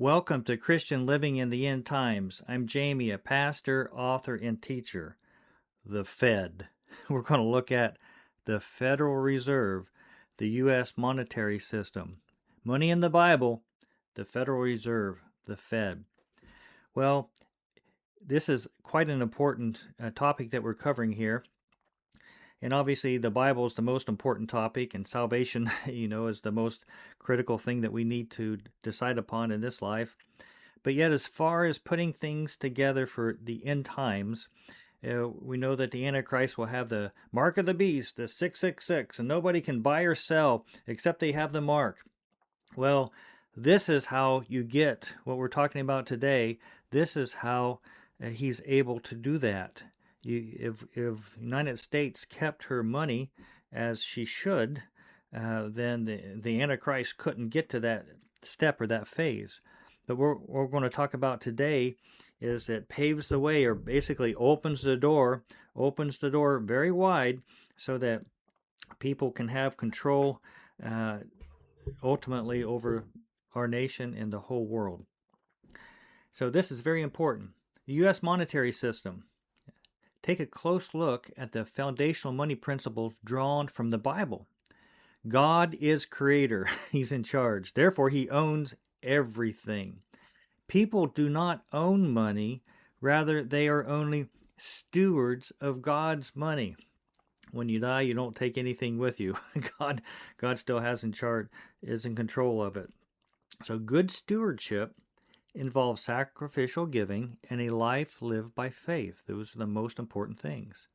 Welcome to Christian Living in the End Times. I'm Jamie, a pastor, author, and teacher. The Fed. We're going to look at the Federal Reserve, the U.S. monetary system. Money in the Bible, the Federal Reserve, the Fed. Well, this is quite an important topic that we're covering here. And obviously, the Bible is the most important topic, and salvation, is the most critical thing that we need to decide upon in this life. But yet, as far as putting things together for the end times, we know that the Antichrist will have the mark of the beast, the 666, and nobody can buy or sell except they have the mark. Well, this is how you get what we're talking about today. This is how he's able to do that. If the United States kept her money as she should, then the Antichrist couldn't get to that step or that phase. But what we're going to talk about today is it paves the way, or basically opens the door very wide so that people can have control ultimately over our nation and the whole world. So this is very important. The U.S. monetary system. Take a close look at the foundational money principles drawn from the Bible. God is creator. He's in charge. Therefore, he owns everything. People do not own money. Rather, they are only stewards of God's money. When you die, you don't take anything with you. God still has in charge, is in control of it. So good stewardship involves sacrificial giving and a life lived by faith. Those are the most important things.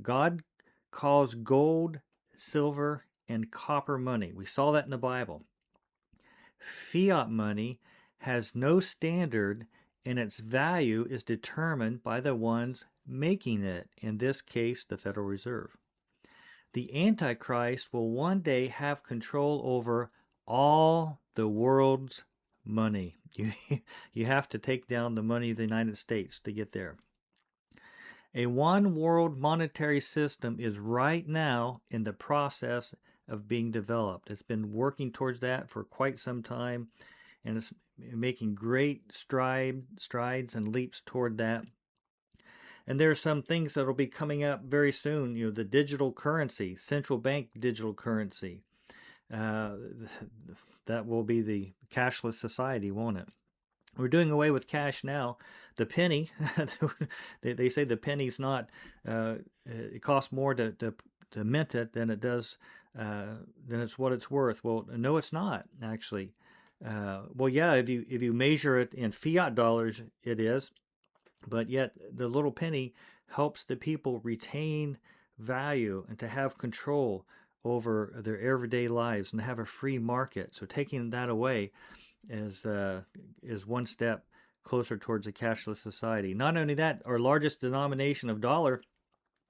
God calls gold, silver, and copper money. We saw that in the Bible. Fiat money has no standard, and its value is determined by the ones making it, in this case, the Federal Reserve. The Antichrist will one day have control over all the world's money. You have to take down the money of the United States to get there. A one world monetary system is right now in the process of being developed. It's been working towards that for quite some time, and it's making great strides and leaps toward that. And there are some things that will be coming up very soon. The digital currency, central bank digital currency. That will be the cashless society, won't it? We're doing away with cash now. The penny, they say the penny's not, it costs more to mint it than it does, than it's what it's worth. Well, no, it's not, actually. Well, yeah, if you measure it in fiat dollars, it is. But yet the little penny helps the people retain value and to have control over their everyday lives and to have a free market. So taking that away is one step closer towards a cashless society. Not only that, our largest denomination of dollar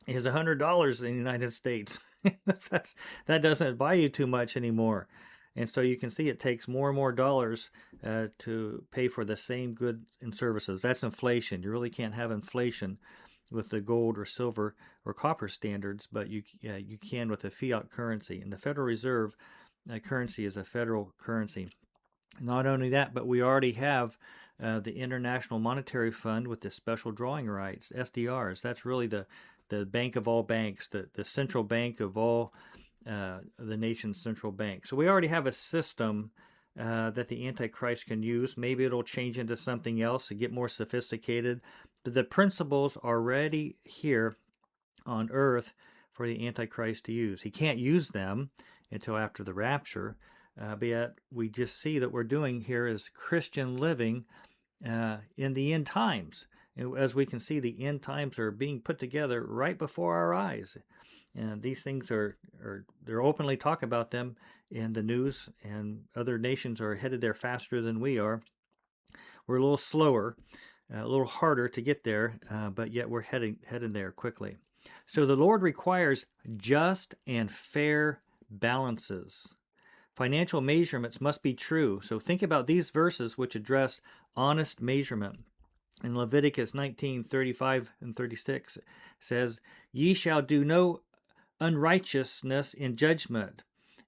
is $100 in the United States. That doesn't buy you too much anymore. And so you can see it takes more and more dollars to pay for the same goods and services. That's inflation. You really can't have inflation with the gold or silver or copper standards, but you can with the fiat currency. And the Federal Reserve currency is a federal currency. Not only that, but we already have the International Monetary Fund with the special drawing rights, SDRs. That's really the bank of all banks, the central bank of all the nation's central bank. So we already have a system that the Antichrist can use. Maybe it'll change into something else to get more sophisticated. But the principles are already here on earth for the Antichrist to use. He can't use them until after the rapture. But yet we just see that we're doing here is Christian living in the end times. And as we can see, the end times are being put together right before our eyes. And these things they're openly talk about them in the news, and other nations are headed there faster than we are. We're a little slower, a little harder to get there, but yet we're heading there quickly. So the Lord requires just and fair balances. Financial measurements must be true. So think about these verses which address honest measurement. In Leviticus 19:35 and 36 says, "Ye shall do no unrighteousness in judgment,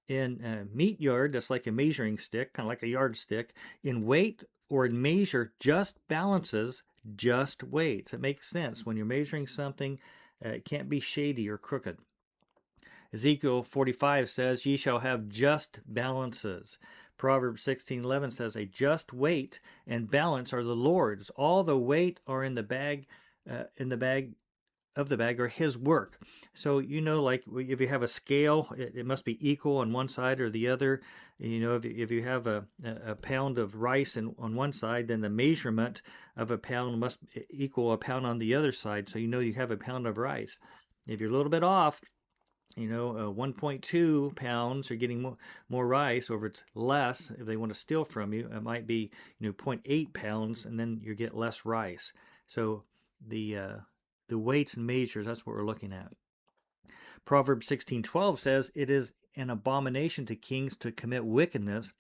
in a meat yard, that's like a measuring stick, kind of like a yardstick. In weight or in measure, just balances, just weights. It makes sense. When you're measuring something, it can't be shady or crooked. Ezekiel 45 says, Ye shall have just balances. Proverbs 16:11 says, A just weight and balance are the Lord's. All the weight are in the bag of the bag, or his work. So, like if you have a scale, it must be equal on one side or the other. If you have a pound of rice on one side, then the measurement of a pound must equal a pound on the other side. So you have a pound of rice. If you're a little bit off, 1.2 pounds are getting more rice, or if it's less, if they want to steal from you, it might be 0.8 pounds, and then you get less rice. So the weights and measures, that's what we're looking at. Proverbs 16:12 says, It is an abomination to kings to commit wickedness,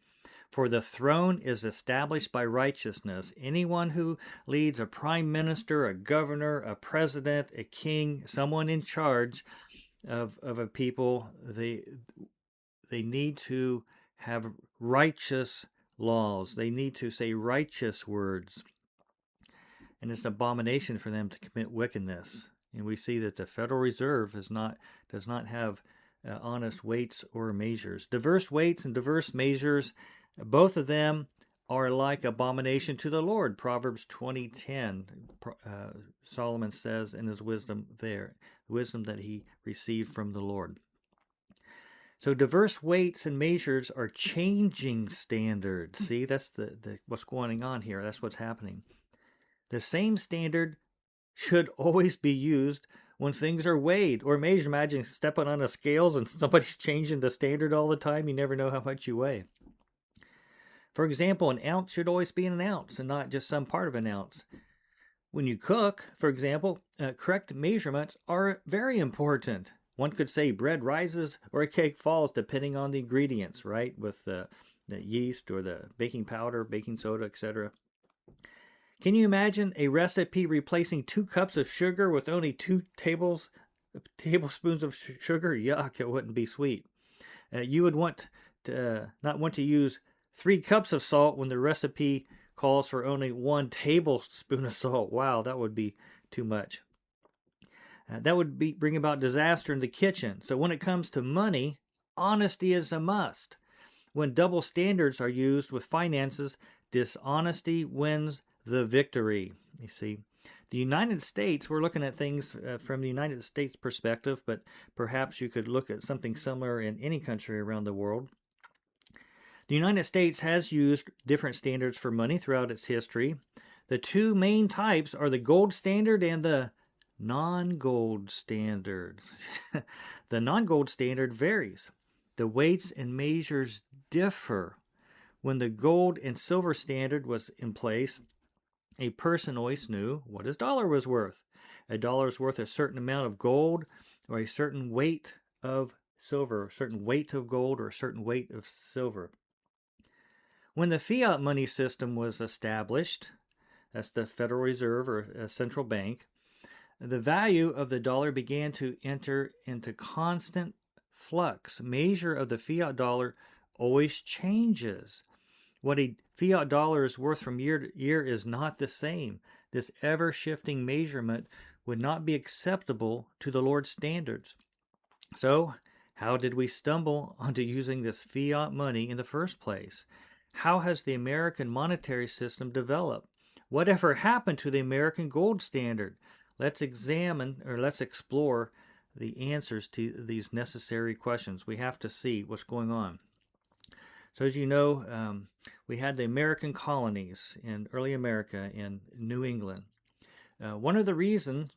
for the throne is established by righteousness. Anyone who leads a prime minister, a governor, a president, a king, someone in charge of a people, they need to have righteous laws. They need to say righteous words. And it's an abomination for them to commit wickedness. And we see that the Federal Reserve does not have honest weights or measures. Diverse weights and diverse measures, both of them are like abomination to the Lord. Proverbs 20:10, Solomon says in his wisdom there, wisdom that he received from the Lord. So diverse weights and measures are changing standards. See, that's the what's going on here. That's what's happening. The same standard should always be used when things are weighed or measured. Imagine stepping on the scales and somebody's changing the standard all the time. You never know how much you weigh. For example, an ounce should always be an ounce and not just some part of an ounce. When you cook, for example, correct measurements are very important. One could say bread rises or a cake falls depending on the ingredients, right? With the yeast or the baking powder, baking soda, etc. Can you imagine a recipe replacing 2 cups of sugar with only 2 tablespoons of sugar? Yuck, it wouldn't be sweet. You would not want to use 3 cups of salt when the recipe calls for only 1 tablespoon of salt. Wow, that would be too much. That would bring about disaster in the kitchen. So when it comes to money, honesty is a must. When double standards are used with finances, dishonesty wins the victory. You see, the United States, we're looking at things from the United States perspective, but perhaps you could look at something similar in any country around the world. The United States has used different standards for money throughout its history. The 2 main types are the gold standard and the non-gold standard. The non-gold standard varies. The weights and measures differ. When the gold and silver standard was in place, a person always knew what his dollar was worth. A dollar is worth a certain amount of gold or a certain weight of silver, a certain weight of gold or a certain weight of silver. When the fiat money system was established, that's the Federal Reserve or a central bank, the value of the dollar began to enter into constant flux. Measure of the fiat dollar always changes. What a fiat dollar is worth from year to year is not the same. This ever-shifting measurement would not be acceptable to the Lord's standards. So, how did we stumble onto using this fiat money in the first place? How has the American monetary system developed? Whatever happened to the American gold standard? Let's explore the answers to these necessary questions. We have to see what's going on. So as you know, we had the American colonies in early America in New England. One of the reasons,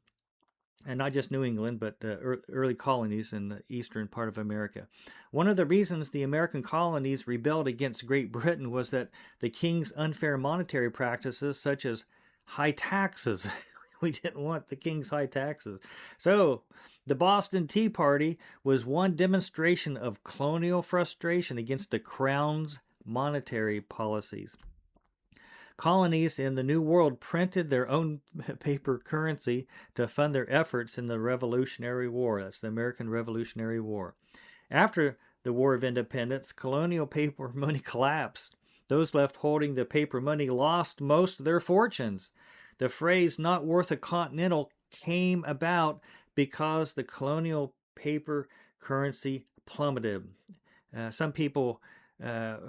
and not just New England, but early colonies in the eastern part of America. One of the reasons the American colonies rebelled against Great Britain was that the king's unfair monetary practices, such as high taxes. We didn't want the king's high taxes. So the Boston Tea Party was one demonstration of colonial frustration against the crown's monetary policies. Colonies in the New World printed their own paper currency to fund their efforts in the Revolutionary War. That's the American Revolutionary War. After the War of Independence, colonial paper money collapsed. Those left holding the paper money lost most of their fortunes. The phrase "not worth a continental" came about because the colonial paper currency plummeted. Some people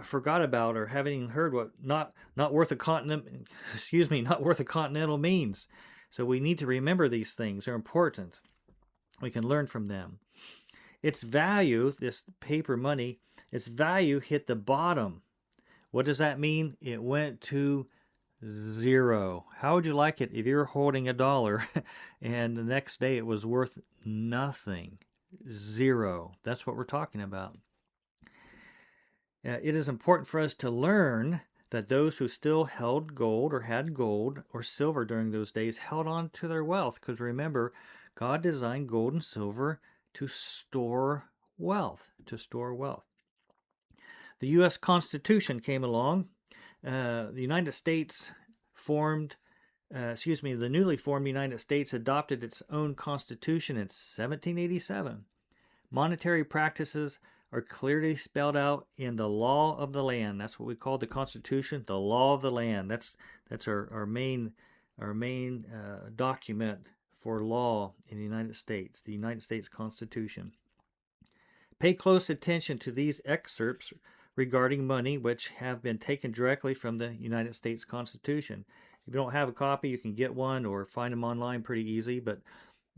forgot about or haven't even heard what not worth a continent not worth a continental means. So we need to remember these things. They're important. We can learn from them. Its value, this paper money, its value hit the bottom. What does that mean? It went to zero. How would you like it if you're holding $1 and the next day it was worth nothing? Zero. That's what we're talking about. It is important for us to learn that those who still held gold or had gold or silver during those days held on to their wealth, because remember, God designed gold and silver to store wealth, The U.S. Constitution came along. The United States the newly formed United States adopted its own constitution in 1787. Monetary practices are clearly spelled out in the law of the land. That's what we call the Constitution, the law of the land. That's our main document for law in the United States Constitution. Pay close attention to these excerpts regarding money, which have been taken directly from the United States Constitution. If you don't have a copy, you can get one or find them online pretty easy. But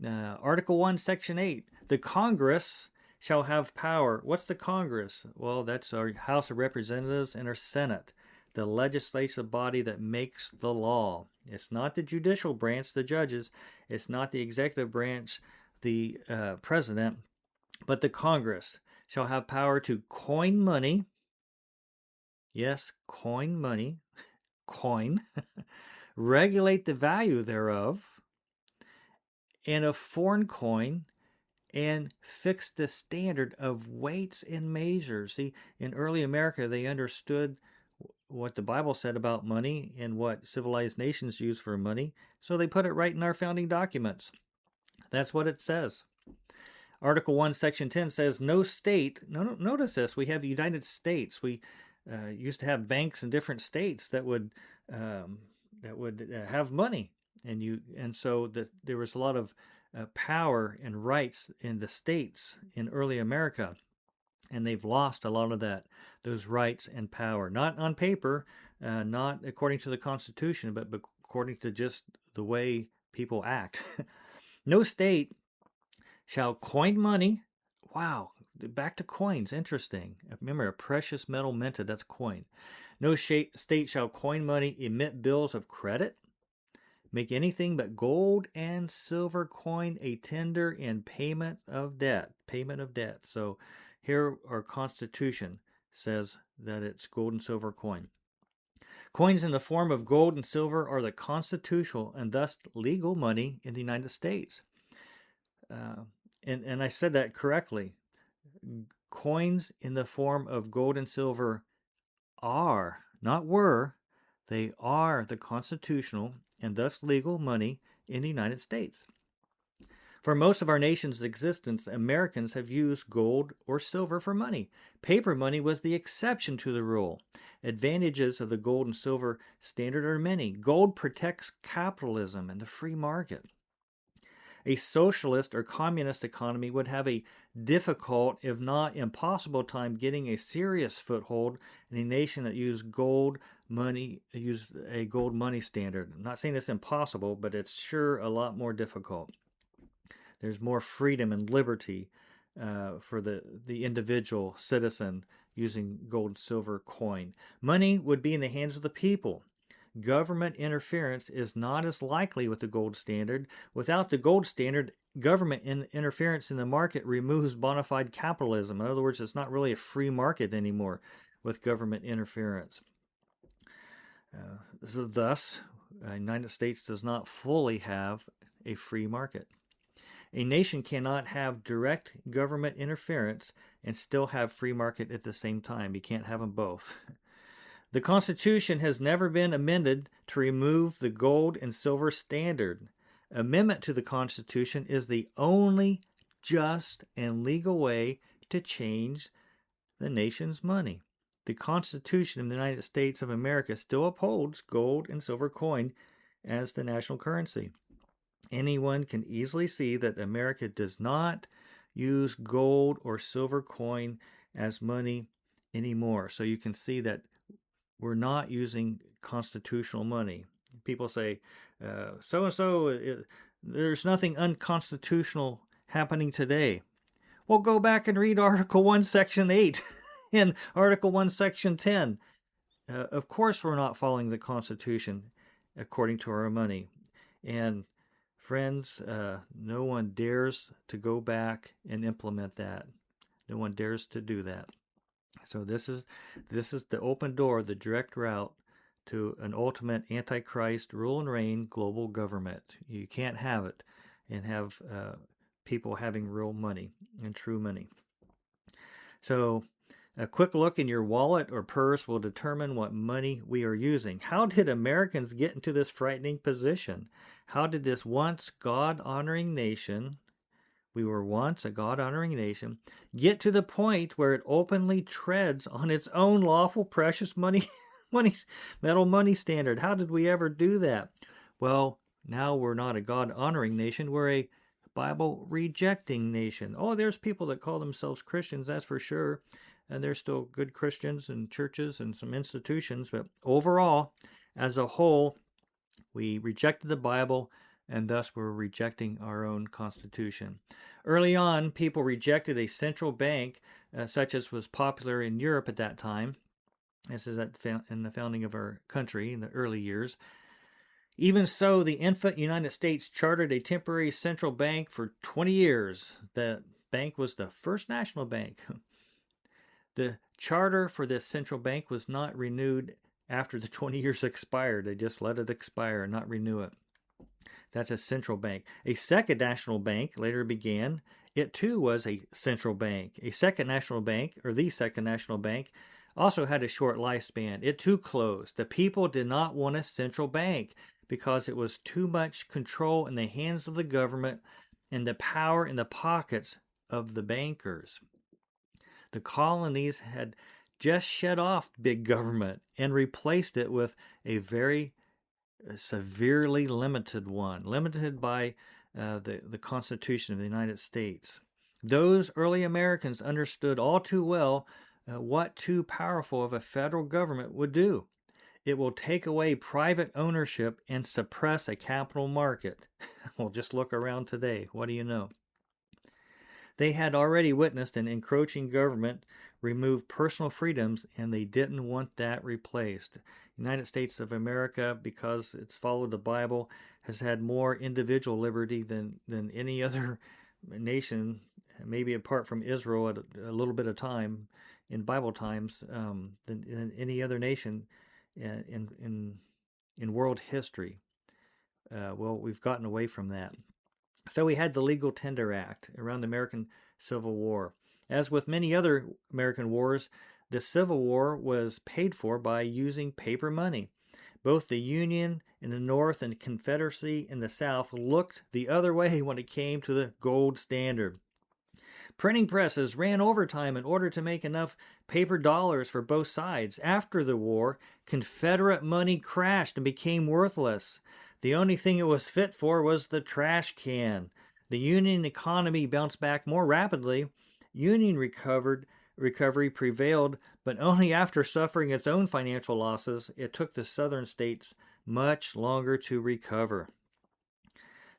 Article 1, Section 8, the Congress shall have power. What's the Congress? Well, that's our House of Representatives and our Senate, the legislative body that makes the law. It's not the judicial branch, the judges. It's not the executive branch, the president, but the Congress shall have power to coin money. Yes, coin money. Coin. Regulate the value thereof and of foreign coin, and fix the standard of weights and measures. See, in early America, they understood what the Bible said about money and what civilized nations use for money, so they put it right in our founding documents. That's what it says. Article 1, Section 10 says, no state, notice this, we have the United States. We used to have banks in different states that would have money, and so there was a lot of power and rights in the states in early America, and they've lost a lot of those rights and power, not on paper, not according to the Constitution, but according to just the way people act. No state shall coin money. Wow, back to coins, interesting. Remember, a precious metal minted, that's coin. No state shall coin money, emit bills of credit, make anything but gold and silver coin a tender in payment of debt. So here our Constitution says that it's gold and silver coin. Coins in the form of gold and silver are the constitutional and thus legal money in the United States. And I said that correctly. Coins in the form of gold and silver are, not were, they are the constitutional and thus legal money in the United States. For most of our nation's existence, Americans have used gold or silver for money. Paper money was the exception to the rule. Advantages of the gold and silver standard are many. Gold protects capitalism and the free market. A socialist or communist economy would have a difficult, if not impossible, time getting a serious foothold in a nation that used a gold money standard. I'm not saying it's impossible, but it's sure a lot more difficult. There's more freedom and liberty for the individual citizen using gold and silver coin. Money would be in the hands of the people. Government interference is not as likely with the gold standard. Without the gold standard, government interference in the market removes bona fide capitalism. In other words, it's not really a free market anymore with government interference. Thus, the United States does not fully have a free market. A nation cannot have direct government interference and still have free market at the same time. You can't have them both. The Constitution has never been amended to remove the gold and silver standard. Amendment to the Constitution is the only just and legal way to change the nation's money. The Constitution of the United States of America still upholds gold and silver coin as the national currency. Anyone can easily see that America does not use gold or silver coin as money anymore. So you can see that we're not using constitutional money. People say, so and so, there's nothing unconstitutional happening today. Well, go back and read Article 1, Section 8 and Article 1, Section 10. Of course, we're not following the Constitution according to our money. And friends, no one dares to go back and implement that. No one dares to do that. So this is the open door, the direct route to an ultimate Antichrist rule and reign global government. You can't have it and have people having real money and true money. So a quick look in your wallet or purse will determine what money we are using. How did Americans get into this frightening position? How did this once God-honoring nation, we were once a God-honoring nation, get to the point where it openly treads on its own lawful precious metal money standard? How did we ever do that? Well, now we're not a God-honoring nation. We're a Bible-rejecting nation. Oh, there's people that call themselves Christians, that's for sure. And there's still good Christians and churches and some institutions. But overall, as a whole, we rejected the Bible, and thus we're rejecting our own Constitution. Early on, people rejected a central bank, such as was popular in Europe at that time. This is in the founding of our country in the early years. Even so, the infant United States chartered a temporary central bank for 20 years. The bank was the First National Bank. The charter for this central bank was not renewed after the 20 years expired. They just let it expire and not renew it. That's a central bank. A second national bank later began. It too was a central bank. A second national bank, or the second national bank, also had a short lifespan. It too closed. The people did not want a central bank because it was too much control in the hands of the government and the power in the pockets of the bankers. The colonies had just shed off big government and replaced it with a very severely limited one, limited by the Constitution of the United States. Those early Americans understood all too well what too powerful of a federal government would do. It will take away private ownership and suppress a capital market. Well, just look around today. What do you know? They had already witnessed an encroaching government remove personal freedoms, and they didn't want that replaced. United States of America, because it's followed the Bible, has had more individual liberty than any other nation, maybe apart from Israel at a little bit of time in Bible times, than any other nation in world history. Well, we've gotten away from that. So we had the Legal Tender Act around the American Civil War. As with many other American wars, the Civil War was paid for by using paper money. Both the Union in the North and the Confederacy in the South looked the other way when it came to the gold standard. Printing presses ran overtime in order to make enough paper dollars for both sides. After the war, Confederate money crashed and became worthless. The only thing it was fit for was the trash can. The Union economy bounced back more rapidly. Union recovery prevailed, but only after suffering its own financial losses. It took the Southern states much longer to recover.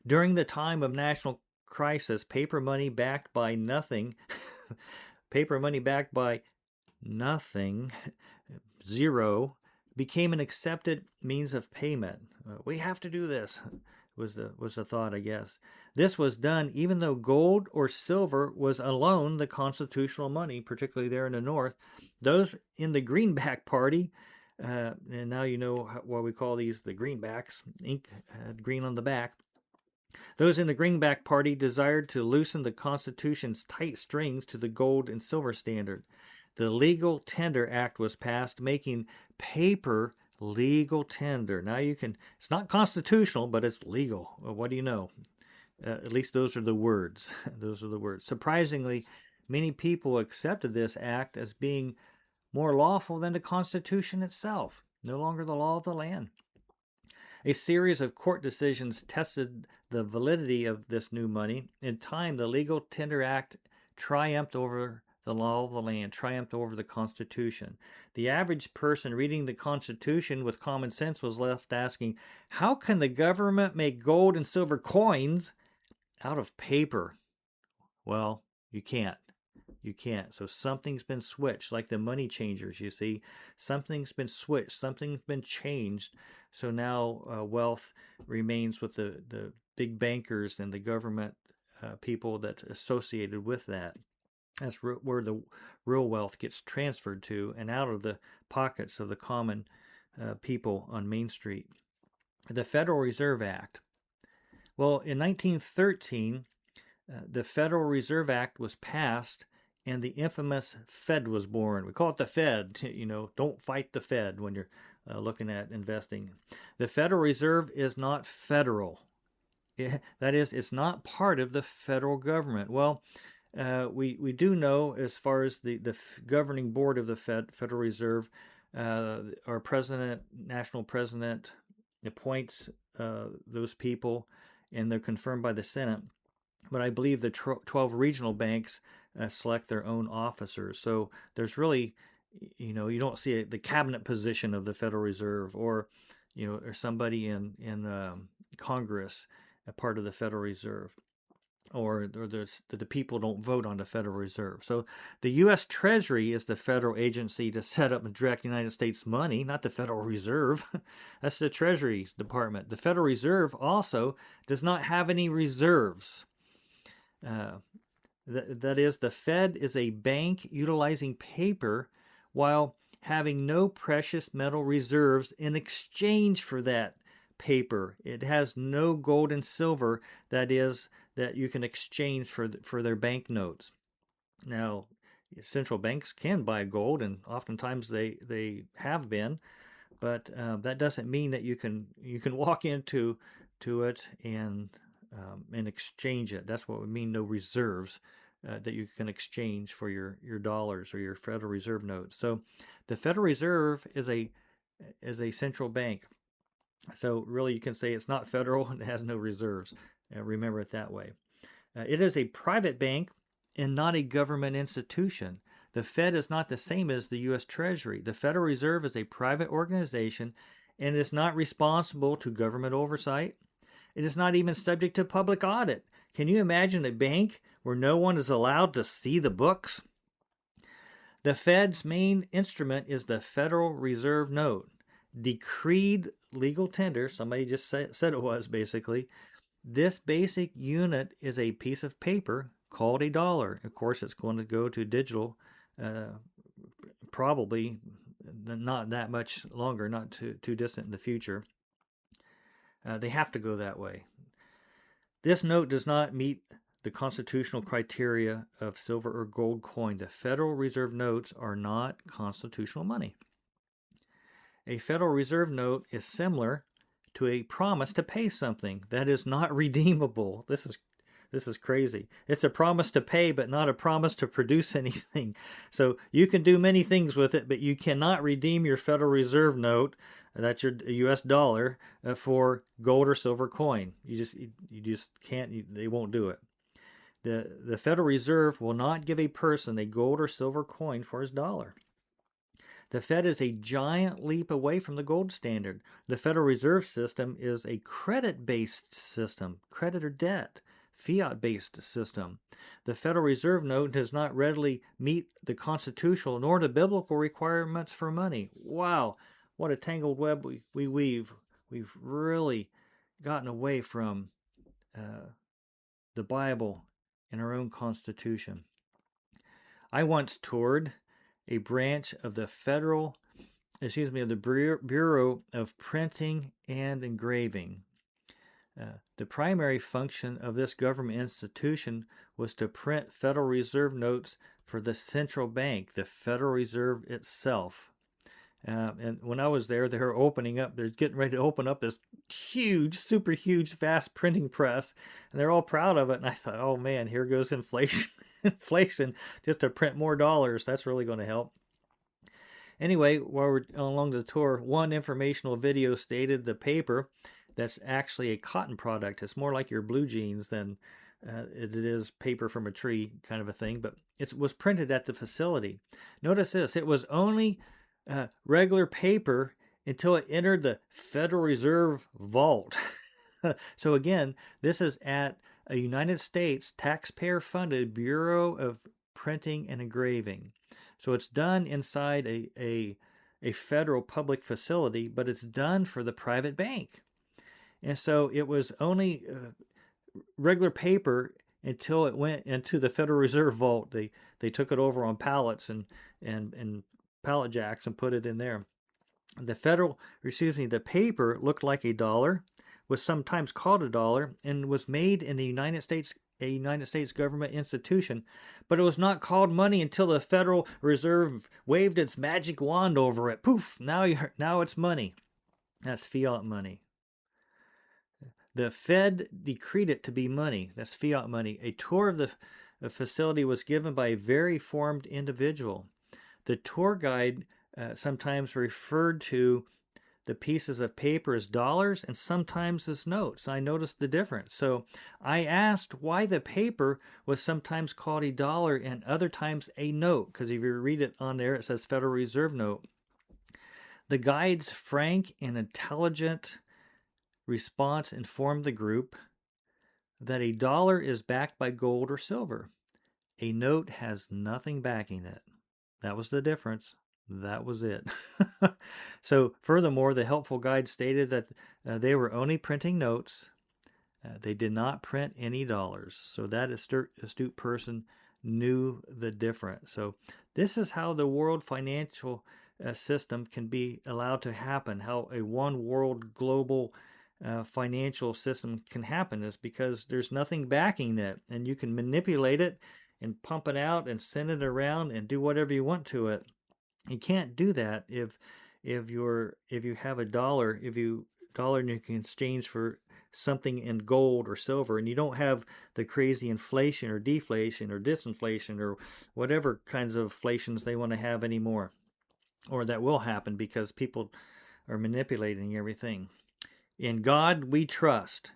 During the time of national crisis, paper money backed by nothing, zero, became an accepted means of payment. We have to do this, was the thought, I guess. This was done even though gold or silver was alone the constitutional money, particularly there in the North. Those in the Greenback Party, and now you know why we call these the Greenbacks, ink green on the back. Those in the Greenback Party desired to loosen the Constitution's tight strings to the gold and silver standard. The Legal Tender Act was passed, making paper legal tender. Now it's not constitutional, but it's legal. Well, what do you know? At least those are the words. Those are the words. Surprisingly, Many people accepted this act as being more lawful than the Constitution itself, no longer the law of the land. A series of court decisions tested the validity of this new money. In time, the Legal Tender Act triumphed over the law of the land, triumphed over the Constitution. The average person reading the Constitution with common sense was left asking, how can the government make gold and silver coins out of paper? Well, you can't. You can't. So something's been switched, like the money changers, you see. Something's been switched. Something's been changed. So now wealth remains with the big bankers and the government people that associated with that. That's where the real wealth gets transferred to and out of the pockets of the common people on Main Street. The Federal Reserve Act. Well, in 1913, the Federal Reserve Act was passed, and the infamous Fed was born. We call it the Fed. Don't fight the Fed when you're looking at investing. The Federal Reserve is not federal. That is, it's not part of the federal government. Well, we do know, as far as the governing board of the Federal Reserve, our president, national president, appoints those people, and they're confirmed by the Senate. But I believe the 12 regional banks select their own officers. So there's really, you don't see the cabinet position of the Federal Reserve, or somebody in Congress, a part of the Federal Reserve, or the people don't vote on the Federal Reserve. So the U.S. Treasury is the federal agency to set up and direct United States money, not the Federal Reserve. That's the Treasury Department. The Federal Reserve also does not have any reserves. That is, the Fed is a bank utilizing paper while having no precious metal reserves in exchange for that paper. It has no gold and silver, that you can exchange for their banknotes. Now, central banks can buy gold, and oftentimes they have been, but that doesn't mean that you can walk into it and exchange it. That's what we mean, no reserves that you can exchange for your dollars or your Federal Reserve notes. So the Federal Reserve is a central bank. So really you can say it's not federal and it has no reserves. Remember it that way. It is a private bank and not a government institution. The Fed is not the same as the U.S. Treasury. The Federal Reserve is a private organization and is not responsible to government oversight. It is not even subject to public audit. Can you imagine a bank where no one is allowed to see the books? The Fed's main instrument is the Federal Reserve Note. Decreed legal tender, somebody just said it was, basically. This basic unit is a piece of paper called a dollar. Of course, it's going to go to digital, probably not that much longer, not too distant in the future. They have to go that way. This note does not meet the constitutional criteria of silver or gold coin. The Federal Reserve notes are not constitutional money. A Federal Reserve note is similar to a promise to pay something that is not redeemable. This is crazy. It's a promise to pay, but not a promise to produce anything. So you can do many things with it, but you cannot redeem your Federal Reserve note, that's your U.S. dollar, for gold or silver coin. You just can't. They won't do it. The Federal Reserve will not give a person a gold or silver coin for his dollar. The Fed is a giant leap away from the gold standard. The Federal Reserve System is a credit-based system, credit or debt, fiat-based system. The Federal Reserve note does not readily meet the constitutional nor the biblical requirements for money. Wow, what a tangled web we weave. We've really gotten away from the Bible and our own Constitution. I once toured a branch of the Bureau of Printing and Engraving. The primary function of this government institution was to print Federal Reserve notes for the central bank, the Federal Reserve itself. And when I was there, they're getting ready to open up this huge, super huge, vast printing press, and they're all proud of it. And I thought, oh man, here goes inflation. inflation just to print more dollars. That's really going to help. Anyway, while we're along the tour, one informational video stated the paper that's actually a cotton product. It's more like your blue jeans than it is paper from a tree kind of a thing, but it was printed at the facility. Notice this, it was only regular paper until it entered the Federal Reserve vault. So again, this is at a United States taxpayer-funded Bureau of Printing and Engraving. So it's done inside a federal public facility, but it's done for the private bank. And so it was only regular paper until it went into the Federal Reserve vault. They took it over on pallets and pallet jacks and put it in there. The paper looked like a dollar, was sometimes called a dollar, and was made in the United States, a United States government institution, but it was not called money until the Federal Reserve waved its magic wand over it. Poof! Now it's money. That's fiat money. The Fed decreed it to be money. That's fiat money. A tour of the facility was given by a very formed individual. The tour guide sometimes referred to the pieces of paper as dollars and sometimes as notes. I noticed the difference. So I asked why the paper was sometimes called a dollar and other times a note, because if you read it on there, it says Federal Reserve note. The guide's frank and intelligent response informed the group that a dollar is backed by gold or silver. A note has nothing backing it. That was the difference. That was it. So furthermore, the helpful guide stated that they were only printing notes. They did not print any dollars. So that astute person knew the difference. So this is how the world financial system can be allowed to happen, how a one world global financial system can happen, is because there's nothing backing it, and you can manipulate it and pump it out and send it around and do whatever you want to it. You can't do that if you have a dollar, and you can exchange for something in gold or silver, and you don't have the crazy inflation or deflation or disinflation or whatever kinds of inflations they want to have anymore, or that will happen because people are manipulating everything. In God we trust.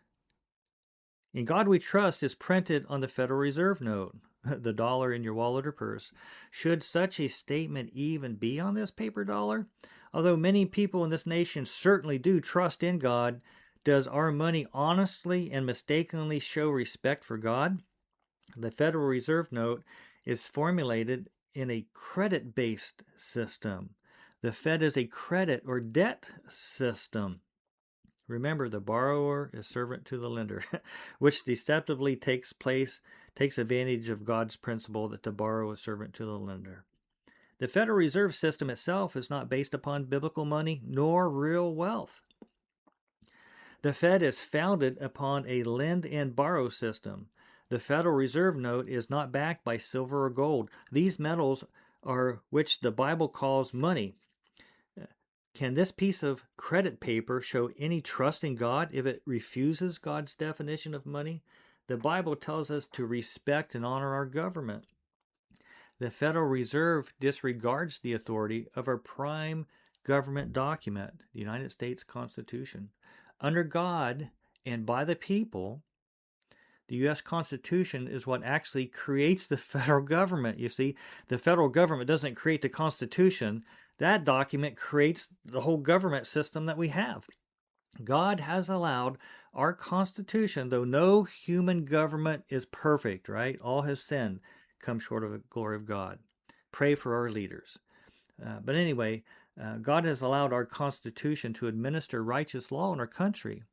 In God we trust is printed on the Federal Reserve note, the dollar in your wallet or purse. Should such a statement even be on this paper dollar? Although many people in this nation certainly do trust in God, does our money honestly and mistakenly show respect for God? The Federal Reserve note is formulated in a credit-based system. The Fed is a credit or debt system. Remember, the borrower is servant to the lender, which deceptively takes advantage of God's principle that the borrower is servant to the lender. The Federal Reserve System itself is not based upon biblical money nor real wealth. The Fed is founded upon a lend and borrow system. The Federal Reserve note is not backed by silver or gold. These metals are which the Bible calls money. Can this piece of credit paper show any trust in God if it refuses God's definition of money? The Bible tells us to respect and honor our government. The Federal Reserve disregards the authority of our prime government document, the United States Constitution. Under God and by the people, the U.S. Constitution is what actually creates the federal government. You see, the federal government doesn't create the Constitution. That document creates the whole government system that we have. God has allowed our Constitution, though no human government is perfect, right? All has sinned, come short of the glory of God. Pray for our leaders. But anyway, God has allowed our Constitution to administer righteous law in our country.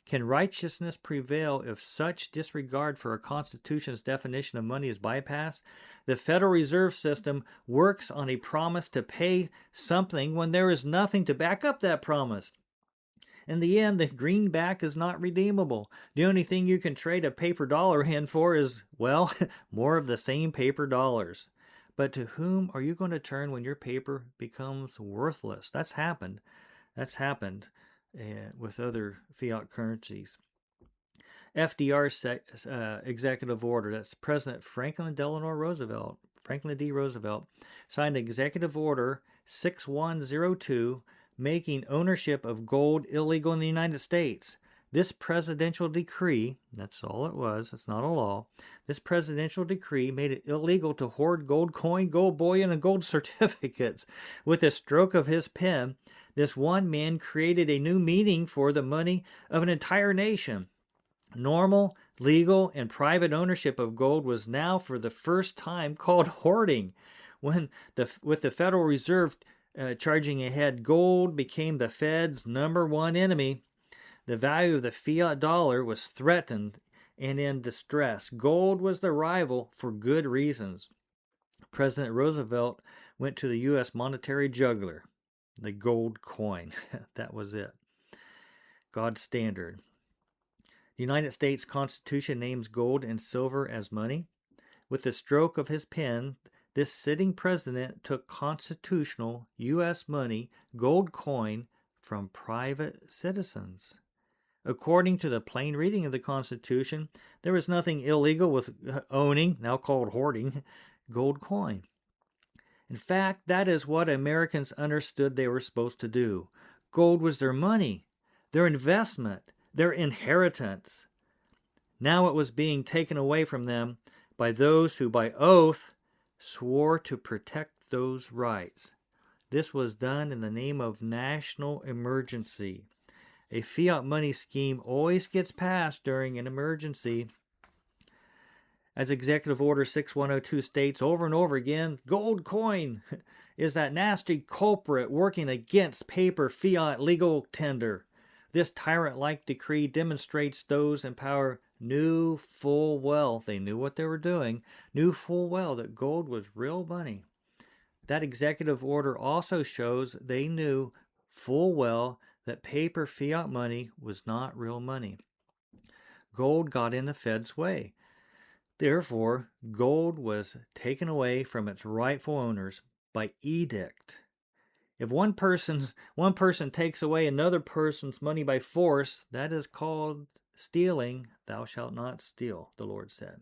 Can righteousness prevail if such disregard for our Constitution's definition of money is bypassed? The Federal Reserve System works on a promise to pay something when there is nothing to back up that promise. In the end, the greenback is not redeemable. The only thing you can trade a paper dollar in for is, well, more of the same paper dollars. But to whom are you going to turn when your paper becomes worthless? That's happened. With other fiat currencies. FDR's executive order. That's President Franklin D. Roosevelt, signed Executive Order 6102, making ownership of gold illegal in the United States. This presidential decree, that's all it was, it's not a law, this presidential decree made it illegal to hoard gold coin, gold bullion, and gold certificates. With a stroke of his pen, this one man created a new meaning for the money of an entire nation. Normal, legal, and private ownership of gold was now for the first time called hoarding. With the Federal Reserve charging ahead, gold became the Fed's #1 enemy. The value of the fiat dollar was threatened and in distress. Gold was the rival for good reasons. President Roosevelt went to the U.S. monetary juggler, the gold coin. That was it. God's standard. The United States Constitution names gold and silver as money. With the stroke of his pen, this sitting president took constitutional U.S. money, gold coin, from private citizens. According to the plain reading of the Constitution, there was nothing illegal with owning, now called hoarding, gold coin. In fact, that is what Americans understood they were supposed to do. Gold was their money, their investment, their inheritance. Now it was being taken away from them by those who by oath swore to protect those rights. This was done in the name of national emergency. A fiat money scheme always gets passed during an emergency. As Executive Order 6102 states over and over again, gold coin is that nasty culprit working against paper fiat legal tender. This tyrant-like decree demonstrates those in power knew full well, they knew what they were doing, knew full well that gold was real money. That executive order also shows they knew full well that paper fiat money was not real money. Gold got in the Fed's way. Therefore, gold was taken away from its rightful owners by edict. If one person takes away another person's money by force, that is called stealing. Thou shalt not steal, the Lord said.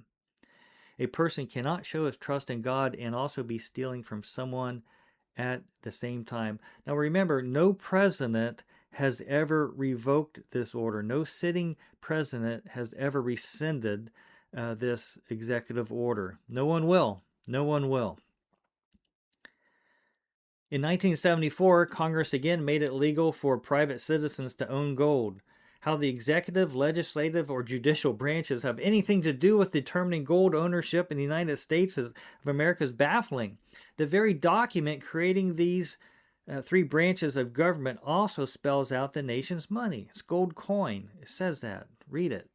A person cannot show his trust in God and also be stealing from someone at the same time. Now remember, no president has ever revoked this order. No sitting president has ever rescinded this executive order. No one will. No one will. In 1974, Congress again made it legal for private citizens to own gold. How the executive, legislative, or judicial branches have anything to do with determining gold ownership in the United States of America is baffling. The very document creating these three branches of government also spells out the nation's money. It's gold coin. It says that. Read it.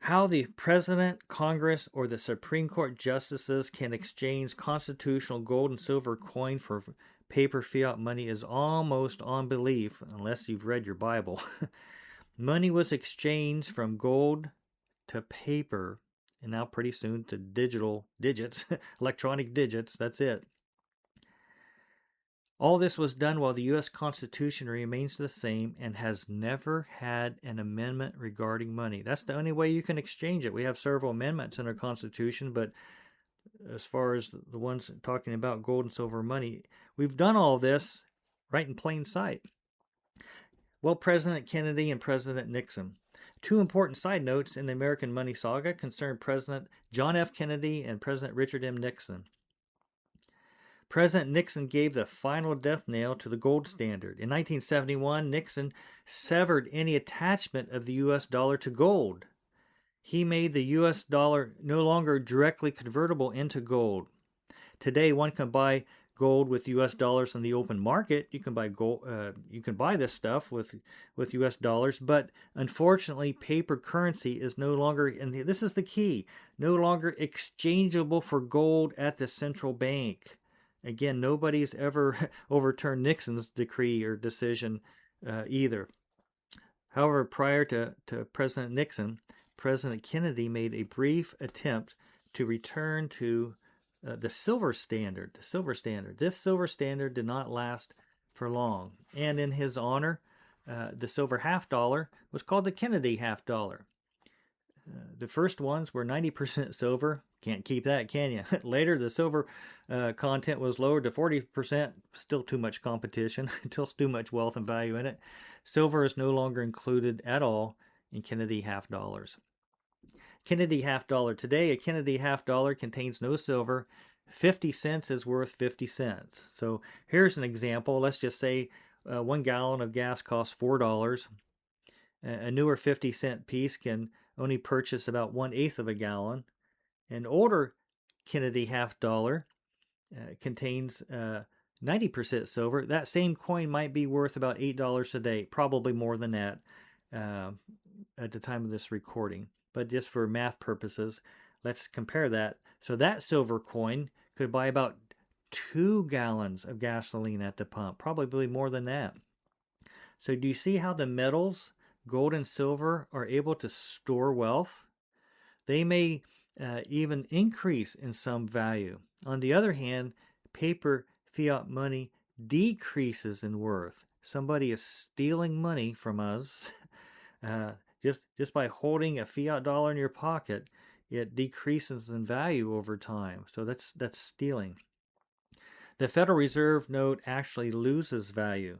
How the President, Congress, or the Supreme Court justices can exchange constitutional gold and silver coin for paper fiat money is almost on belief, unless you've read your Bible. Money was exchanged from gold to paper, and now pretty soon to digital digits, electronic digits, that's it. All this was done while the U.S. Constitution remains the same and has never had an amendment regarding money. That's the only way you can exchange it. We have several amendments in our Constitution, but as far as the ones talking about gold and silver money, we've done all this right in plain sight. Well, President Kennedy and President Nixon. Two important side notes in the American money saga concern President John F. Kennedy and President Richard M. Nixon. President Nixon gave the final death nail to the gold standard. In 1971, Nixon severed any attachment of the U.S. dollar to gold. He made the U.S. dollar no longer directly convertible into gold. Today, one can buy gold with U.S. dollars in the open market. You can buy gold. You can buy this stuff with U.S. dollars, but unfortunately, paper currency is no longer, and this is the key, no longer exchangeable for gold at the central bank. Again, nobody's ever overturned Nixon's decree or decision either. However, prior to President Nixon, President Kennedy made a brief attempt to return to the silver standard. This silver standard did not last for long. And in his honor, the silver half dollar was called the Kennedy half dollar. The first ones were 90% silver. Can't keep that, can you? Later, the silver content was lowered to 40%. Still too much competition. Still too much wealth and value in it. Silver is no longer included at all in Kennedy half dollars. Kennedy half dollar. Today, a Kennedy half dollar contains no silver. 50 cents is worth 50 cents. So here's an example. Let's just say 1 gallon of gas costs $4. A newer 50-cent piece can only purchase about 1/8 of a gallon. An older Kennedy half dollar contains 90% silver. That same coin might be worth about $8 today, probably more than that at the time of this recording. But just for math purposes, let's compare that. So that silver coin could buy about 2 gallons of gasoline at the pump, probably more than that. So do you see how the metals, gold and silver, are able to store wealth? They may even increase in some value. On the other hand, paper fiat money decreases in worth. Somebody is stealing money from us. Just by holding a fiat dollar in your pocket, it decreases in value over time. So that's stealing. The Federal Reserve note actually loses value.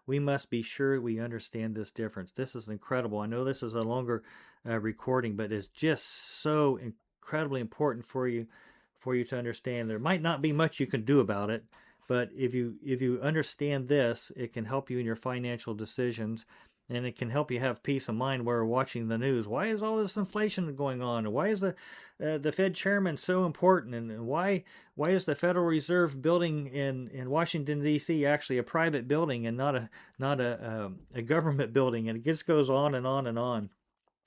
We must be sure we understand this difference. This is incredible. I know this is a longer recording, but it's just so incredibly important for you to understand. There might not be much you can do about it, but if you understand this, it can help you in your financial decisions, and it can help you have peace of mind while watching the news. Why is all this inflation going on? Why is the Fed chairman so important? And why is the Federal Reserve building in Washington D.C. actually a private building and not a government building? And it just goes on and on and on.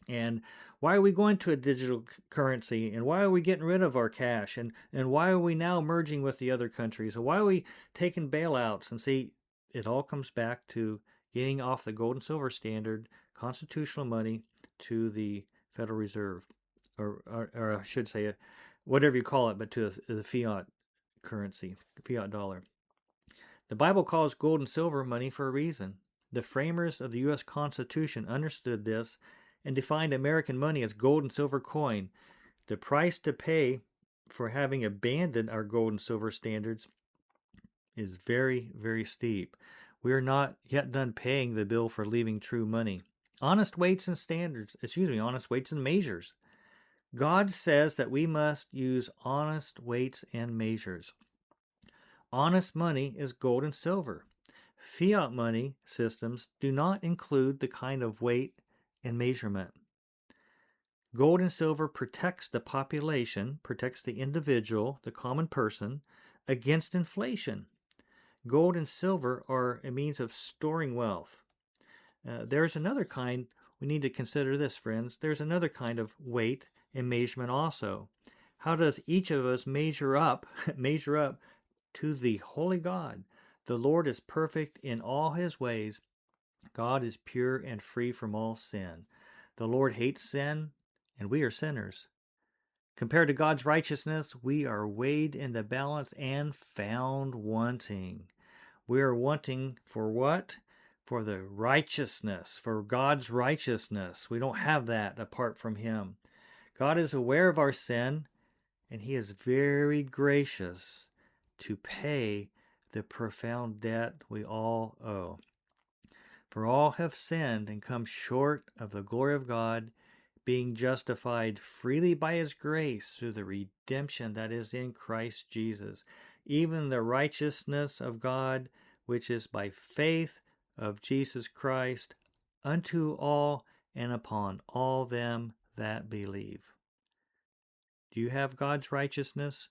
And why are we going to a digital currency? And why are we getting rid of our cash? And why are we now merging with the other countries? And why are we taking bailouts? And see, it all comes back to getting off the gold and silver standard, constitutional money, to the Federal Reserve, or I should say, whatever you call it, but to the fiat currency, fiat dollar. The Bible calls gold and silver money for a reason. The framers of the U.S. Constitution understood this and defined American money as gold and silver coin. The price to pay for having abandoned our gold and silver standards is very, very steep. We are not yet done paying the bill for leaving true money. Honest weights and measures. God says that we must use honest weights and measures. Honest money is gold and silver. Fiat money systems do not include the kind of weight and measurement. Gold and silver protects the population, protects the individual, the common person, against inflation. Gold and silver are a means of storing wealth. There's another kind, we need to consider this, friends. There's another kind of weight and measurement also. How does each of us measure up to the holy God? The Lord is perfect in all his ways. God is pure and free from all sin. The Lord hates sin, and we are sinners. Compared to God's righteousness, we are weighed in the balance and found wanting. We are wanting for what? For the righteousness, for God's righteousness. We don't have that apart from him. God is aware of our sin, and he is very gracious to pay the profound debt we all owe. For all have sinned and come short of the glory of God, being justified freely by his grace through the redemption that is in Christ Jesus, even the righteousness of God, which is by faith of Jesus Christ, unto all and upon all them that believe. Do you have God's righteousness?